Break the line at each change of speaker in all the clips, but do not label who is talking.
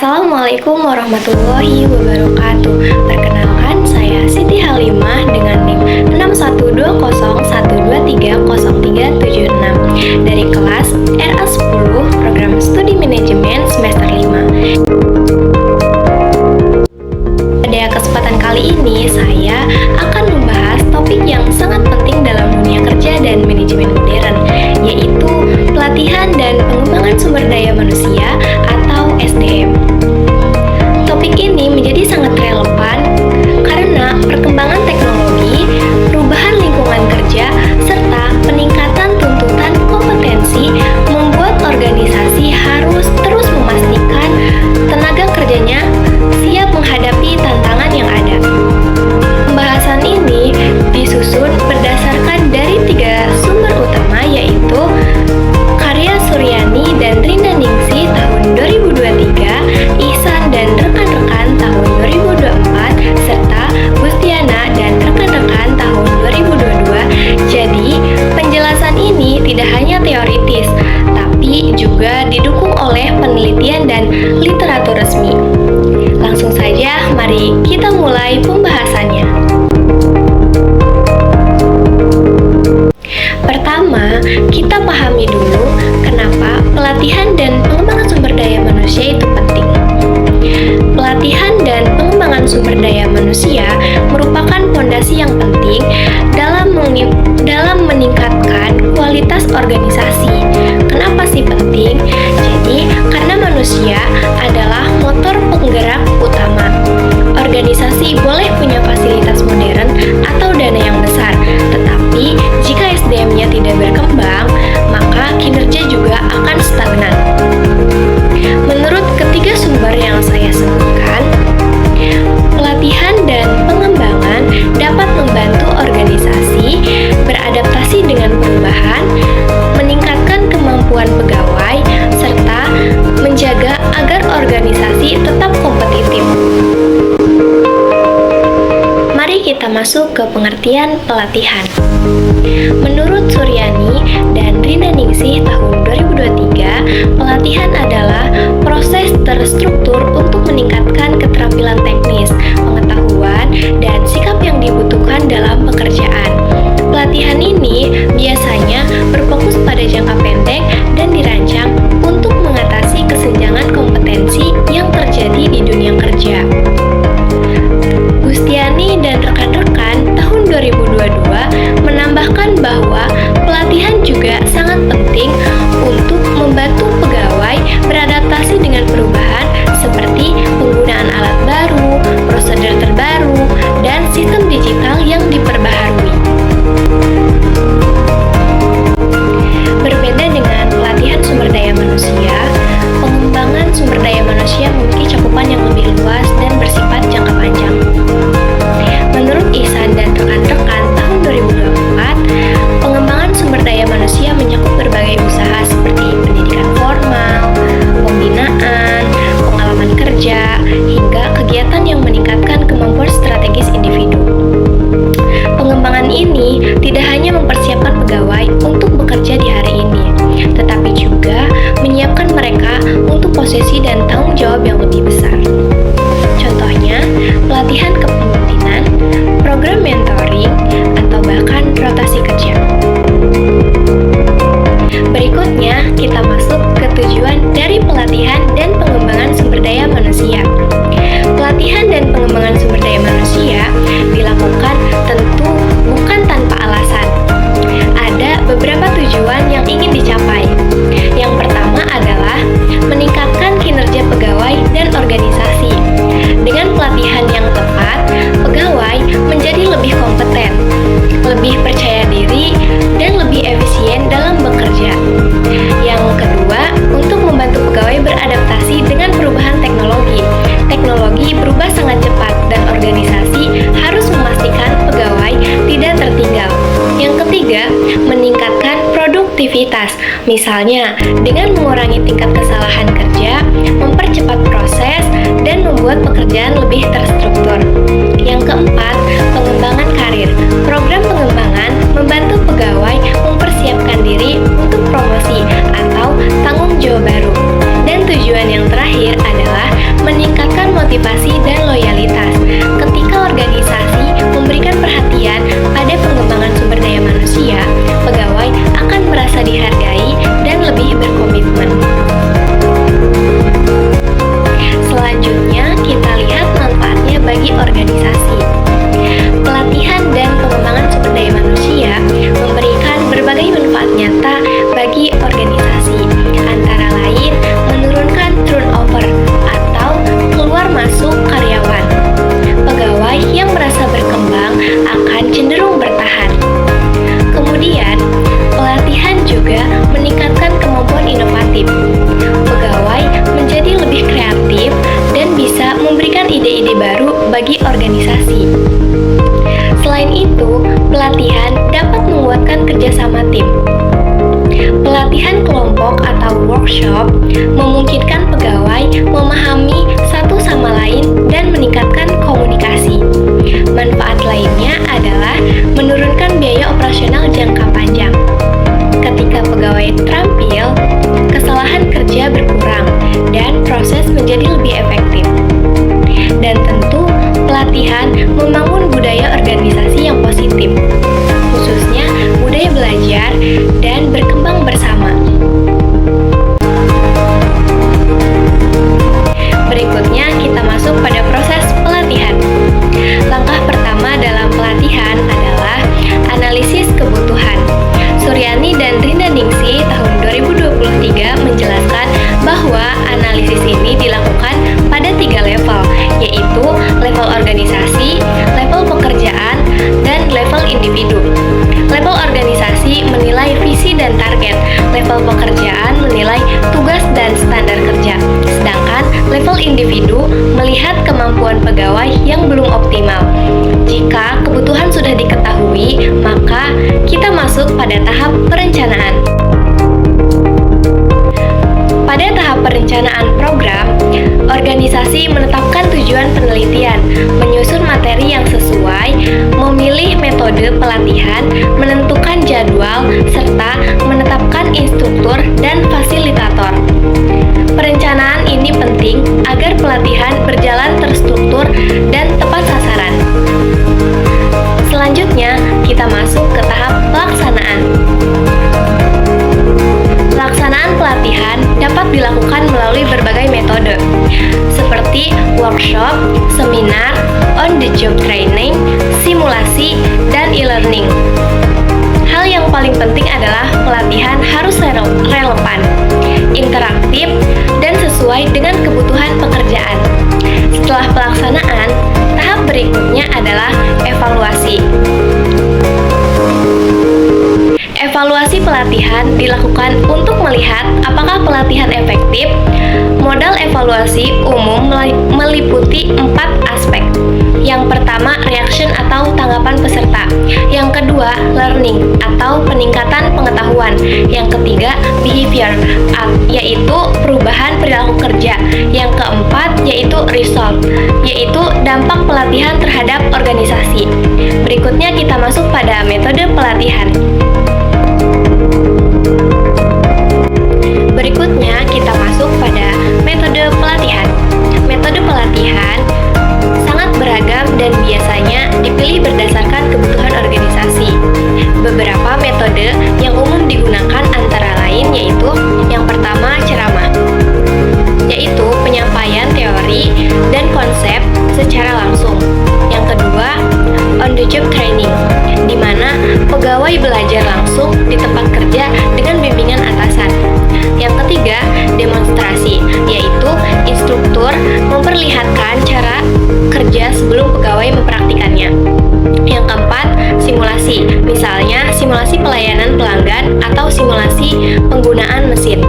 Assalamualaikum warahmatullahi wabarakatuh. Perkenalkan, saya Siti Halimah dengan NIM 612012303706 dari kelas RA10 Program Studi Manajemen semester 5. Pada kesempatan kali ini, saya akan membahas topik yang sangat penting dalam dunia kerja dan manajemen modern, yaitu pelatihan dan pengembangan sumber daya manusia atau SDM. Topik ini menjadi sangat relevan karena perkembangan teknologi, perubahan lingkungan kerja, serta peningkatan tuntutan kompetensi membuat organisasi harus terus memastikan tenaga kerjanya siap menghadapi tantangan yang ada. Pembahasan ini disusun berdasarkan dari 3 sumber utama, yaitu karya Suryani dan Rina Ningsih tahun 2023, Ihsan dan rekan-rekan tahun 2024, serta Gustiana dan rekan-rekan tahun 2022. Jadi, penjelasan ini tidak hanya teoritis, tapi juga didukung oleh penelitian dan literatur resmi. Langsung saja, mari kita mulai pembahasannya. Pertama, kita pahami dulu kenapa pelatihan dan pengembangan sumber daya manusia itu penting. Pelatihan dan pengembangan sumber daya manusia merupakan fondasi yang penting dalam meningkatkan kualitas organisasi. Kenapa sih penting? Jadi, karena manusia adalah motor penggerak utama. Organisasi boleh punya fasilitas modern atau dana yang besar, tetapi jika SDM-nya tidak berkembang, maka kinerja juga akan stagnan. Menurut ketiga sumber yang saya sebutkan, pelatihan dan pengembangan dapat membantu organisasi beradaptasi dengan perubahan, meningkatkan kemampuan pegawai, serta menjaga agar organisasi tetap kompetitif. Mari kita masuk ke pengertian pelatihan. Menurut Suryani dan Rina Ningsih tahun 2023, pelatihan adalah proses terstruktur untuk meningkatkan keterampilan teknis, pengetahuan, dan sikap yang dibutuhkan dalam pekerjaan. Pelatihan ini biasanya berfokus pada jangka pendek dan dirancang untuk mengatasi kesenjangan kompetensi yang terjadi di dunia kerja. Gustiani dan rekan-rekan tahun 2022 menambahkan bahwa pelatihan juga sangat penting untuk membantu pegawai beradaptasi dengan perubahan seperti penggunaan alat baru, prosedur terbaru, dan sistem digital yang diperbaharui. Berbeda dengan pelatihan sumber daya manusia, pengembangan sumber daya manusia memiliki cakupan yang lebih luas dan bersifat jangka panjang. Menurut Ihsan dan rekan-rekan tahun 2024, pengembangan sumber daya manusia mencakup berbagai usaha seperti pendidikan formal, pembinaan, pengalaman kerja, hingga kegiatan yang meningkatkan kemampuan strategis individu. Pengembangan ini tidak hanya mempersiapkan pegawai untuk bekerja di hari ini, tetapi juga menyiapkan mereka untuk posisi dan tanggung jawab yang lebih besar. Contohnya, pelatihan kepemimpinan, program mentoring, atau bahkan rotasi kerja. Berikutnya, kita masuk ke tujuan dari pelatihan dan pengembangan sumber daya manusia. Pelatihan dan pengembangan sumber daya manusia dilakukan tentu bukan tanpa alasan. Ada beberapa tujuan yang ingin dicapai. Yang pertama adalah meningkatkan kinerja pegawai dan organisasi. Dengan pelatihan yang tepat, pegawai menjadi lebih kompeten, lebih percaya diri, dan lebih efisien dalam bekerja. Yang kedua, untuk membantu pegawai beradaptasi dengan perubahan teknologi. Teknologi berubah sangat cepat dan organisasi harus memastikan pegawai tidak tertinggal. Yang ketiga, meningkatkan produktivitas. Misalnya, dengan mengurangi tingkat kesalahan kerja, mempercepat proses, dan membuat pekerjaan lebih terstruktur. Yang keempat, pengembangan karir. Program pengembangan membantu pegawai mempersiapkan diri untuk promosi atau tanggung jawab baru. Dan tujuan yang terakhir adalah meningkatkan motivasi dan loyalitas. Ketika organisasi memberikan perhatian pada pengembangan sumber daya manusia, pegawai akan merasa dihargai dan lebih berkomitmen. Selanjutnya, kita lihat manfaatnya bagi organisasi. Pelatihan dan pengembangan sumber daya manusia memberikan berbagai manfaat nyata bagi organisasi, antara lain menurunkan turnover atau keluar masuk karyawan. Pegawai yang merasa berkembang akan cenderung bertahan. Kemudian, pelatihan juga meningkatkan kemampuan inovatif. Pegawai menjadi lebih kreatif dan bisa memberikan ide-ide baru bagi organisasi. Selain itu, pelatihan dapat menguatkan kerjasama tim. Pelatihan kelompok atau workshop memungkinkan pegawai memahami satu sama lain dan meningkatkan komunikasi. Manfaat lainnya adalah menurunkan biaya operasional jangka panjang. Ketika pegawai terampil, kesalahan kerja berkurang dan proses menjadi lebih efektif. Dan tentu, pelatihan membangun budaya organisasi yang positif, khususnya budaya belajar dan berkembang bersama. Berikutnya, kita masuk pada proses pelatihan. Langkah pertama dalam pelatihan adalah analisis kebutuhan. Suryani dan Rina Ningsi tahun 2023 menjelaskan bahwa analisis ini dilakukan pada 3 level, yaitu level organisasi, level pekerjaan, dan level individu. Level organisasi menilai visi dan target, level pekerjaan menilai tugas dan standar kerja, sedangkan level individu melihat kemampuan pegawai yang belum optimal. Jika kebutuhan sudah diketahui, maka kita masuk pada tahap perencanaan. Pada tahap perencanaan program, organisasi menetapkan tujuan penelitian, menyusun materi yang sesuai, memilih metode pelatihan, menentukan jadwal, serta menetapkan instruktur dan fasilitator. Perencanaan ini penting agar pelatihan berjalan terstruktur dan tepat sasaran. Selanjutnya, kita masuk ke tahap pelaksanaan. Pelaksanaan pelatihan dapat dilakukan melalui berbagai metode, seperti workshop, seminar, on-the-job training, simulasi, dan e-learning. Hal yang paling penting adalah pelatihan harus relevan, interaktif, dan sesuai dengan kebutuhan pekerjaan. Setelah pelaksanaan, tahap berikutnya adalah evaluasi. Evaluasi pelatihan dilakukan untuk melihat apakah pelatihan efektif. Modal evaluasi umum meliputi 4 aspek. Yang pertama, reaction atau tanggapan peserta. Yang kedua, learning atau peningkatan pengetahuan. Yang ketiga, behavior, yaitu perubahan perilaku kerja. Yang keempat, yaitu result, yaitu dampak pelatihan terhadap organisasi. Berikutnya kita masuk pada metode pelatihan. Berikutnya kita masuk pada metode pelatihan. Metode pelatihan sangat beragam dan biasanya dipilih berdasarkan kebutuhan organisasi. Beberapa metode yang umum digunakan antara lain yaitu yang pertama ceramah, yaitu penyampaian teori dan konsep secara langsung. Yang kedua, on-the-job training, di mana pegawai belajar langsung di tempat kerja dengan bimbingan atasan. Yang ketiga, demonstrasi, yaitu instruktur memperlihatkan cara kerja sebelum pegawai mempraktikannya. Yang keempat, simulasi, misalnya simulasi pelayanan pelanggan atau simulasi penggunaan mesin.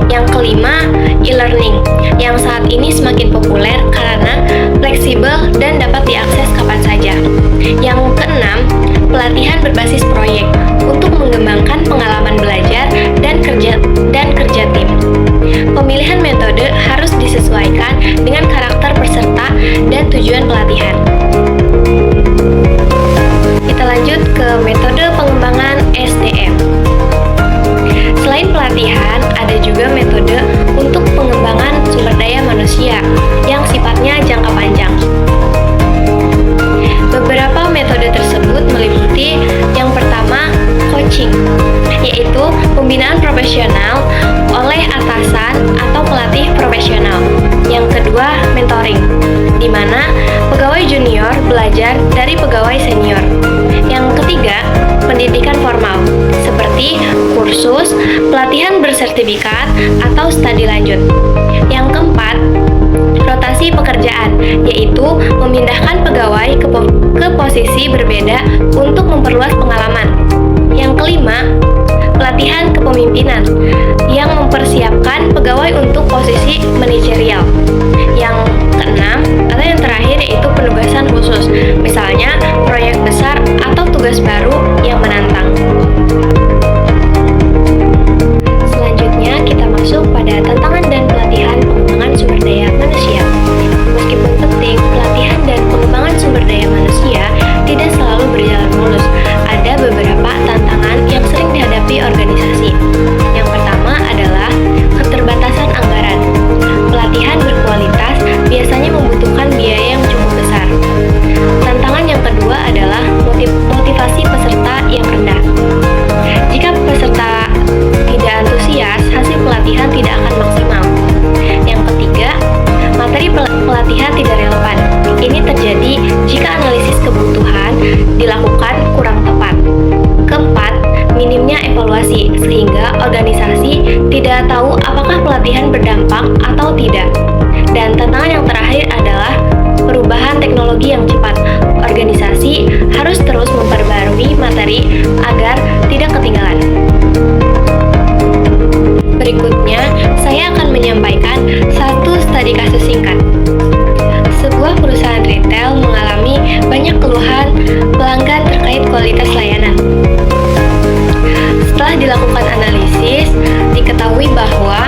Yang kelima, e-learning, yang saat ini semakin populer karena fleksibel dan dapat diakses kapan saja. Yang keenam, pelatihan berbasis proyek untuk mengembangkan pengalaman belajar dan kerja tim. Pemilihan metode harus disesuaikan dengan karakter peserta dan tujuan pelatihan. Kita lanjut ke metode pengembangan SDM. Selain pelatihan, ada juga metode untuk pengembangan sumber daya manusia yang pembinaan profesional oleh atasan atau pelatih profesional. Yang kedua, mentoring, di mana pegawai junior belajar dari pegawai senior. Yang ketiga, pendidikan formal, seperti kursus, pelatihan bersertifikat, atau studi lanjut. Yang keempat, rotasi pekerjaan, yaitu memindahkan pegawai ke posisi berbeda untuk memperluas pengalaman. Yang kelima, pelatihan kepemimpinan yang mempersiapkan pegawai untuk posisi manajerial. Yang keenam, atau yang terakhir, yaitu penugasan khusus, misalnya proyek besar atau tugas baru yang menantang. Selanjutnya, kita masuk pada tantangan dan pelatihan pengembangan sumber daya manusia. Meskipun penting, pelatihan dan pengembangan sumber daya manusia tidak selalu berjalan mulus. Ada beberapa tantangan yang sering dihadapi organisasi. Yang pertama adalah keterbatasan anggaran. Pelatihan berkualitas biasanya membutuhkan biaya yang cukup besar. Tantangan yang kedua adalah motivasi peserta yang rendah. Jika peserta tidak antusias, hasil pelatihan tidak akan maksimal. Yang ketiga, materi pelatihan tidak relevan. Ini terjadi jika analisis kebutuhan dilakukan kurang tepat. Keempat, minimnya evaluasi, sehingga organisasi tidak tahu apakah pelatihan berdampak atau tidak. Dan tantangan yang terakhir adalah perubahan teknologi yang cepat. Organisasi harus terus memperbarui materi agar tidak ketinggalan. Berikutnya, saya akan menyampaikan satu studi kasus singkat. Sebuah perusahaan retail mengalami banyak keluhan pelanggan terkait kualitas layanan. Setelah dilakukan analisis, diketahui bahwa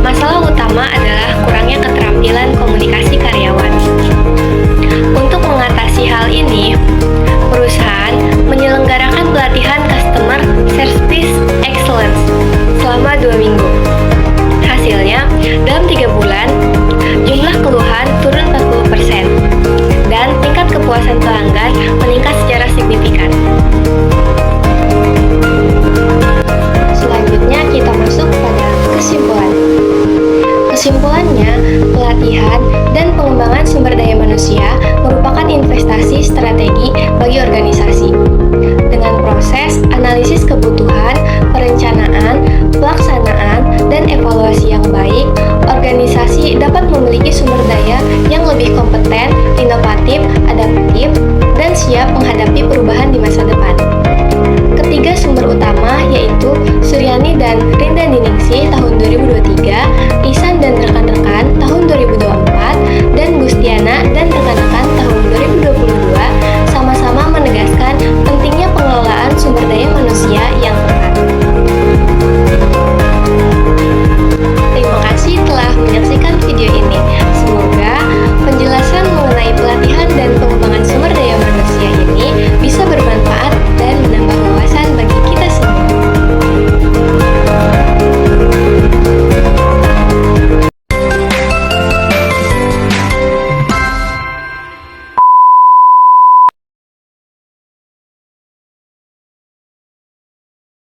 masalah utama adalah kurangnya keterampilan komunikasi karyawan. Untuk mengatasi hal ini, perusahaan menyelenggarakan pelatihan Customer Service Excellence selama 2 minggu. Hasilnya, dalam 3 bulan, jumlah keluhan turun 40% dan tingkat kepuasan pelanggan meningkat secara signifikan. Selanjutnya kita masuk pada kesimpulan. Kesimpulannya, pelatihan dan pengembangan sumber daya manusia merupakan investasi strategi bagi organisasi. Dengan proses analisis kebutuhan, perencanaan, pelaksanaan, dan evaluasi yang baik, organisasi dapat memiliki sumber daya yang lebih kompeten, inovatif, adaptif, dan siap menghadapi perubahan di masa depan. Ketiga sumber utama yaitu Suryani dan Rinda Diningsih tahun 2023